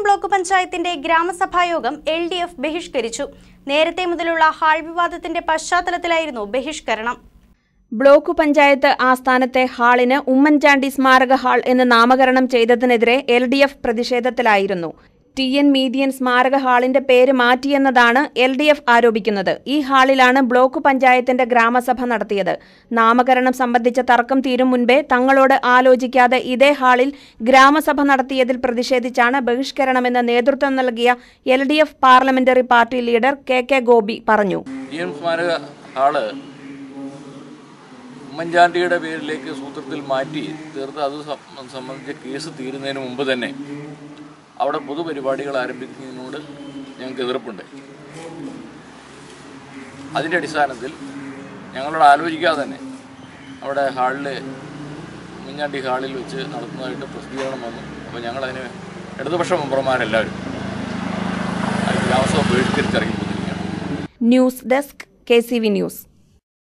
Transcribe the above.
Kunnamkulam block പഞ്ചായത്തിന്റെ ഗ്രാമസഭായോഗം LDF ബഹിഷ്കരിച്ചു. നേരത്തെ മുതലുള്ള ഹാൾ വിവാദത്തിന്റെ പശ്ചാത്തലത്തിലായിരുന്നു ബഹിഷ്കരണം. ബ്ലോക്ക് പഞ്ചായത്ത് ആസ്ഥാനത്തെ ഹാളിന് ഉമ്മൻചാണ്ടി സ്മാരക ഹാൾ എന്ന് നാമകരണം ചെയ്തതിനെതിരെ LDF പ്രതിഷേധത്തിലായിരുന്നു. TN മീഡിയൻ സ്മാരക ഹാളിന്റെ പേര് മാറ്റിയെന്നതാണ് LDF ആരോപിക്കുന്നത്. ഈ ഹാളിലാണ് ബ്ലോക്ക് പഞ്ചായത്തിന്റെ ഗ്രാമസഭ നടത്തിയത്. നാമകരണം സംബന്ധിച്ച തർക്കം തീരും മുൻപേ തങ്ങളോട് ആലോചിക്കാതെ ഇതേ ഹാളിൽ ഗ്രാമസഭ നടത്തിയതിൽ പ്രതിഷേധിച്ചാണ് ബഹിഷ്കരണമെന്ന് നേതൃത്വം നൽകിയ LDF parliamentary party leader KK Gopi പറഞ്ഞു. ഉമ്മൻചാണ്ടിയുടെ പേരിലേക്ക് സൂത്രത്തിൽ മാറ്റി തീർത്ത് അത് സംബന്ധിച്ച കേസ് തീരുന്നതിന് മുമ്പ് തന്നെ അവിടെ പൊതുപരിപാടികൾ ആരംഭിക്കുന്നതിനോട് ഞങ്ങൾക്ക് എതിർപ്പുണ്ട്. അതിൻ്റെ അടിസ്ഥാനത്തിൽ ഞങ്ങളോട് ആലോചിക്കാതെ തന്നെ അവിടെ ഉമ്മൻചാണ്ടി ഹാളിൽ വെച്ച് നടത്തുന്നതായിട്ട് പ്രസിദ്ധീകരണം വന്നു. അപ്പോൾ ഞങ്ങളതിന് ഇടതുപക്ഷ മെമ്പർമാരെല്ലാവരും ഗ്രാമസഭ ബഹിഷ്കരിച്ചിറങ്ങിപ്പോയിരിക്കുകയാണ്. News desk KCV news.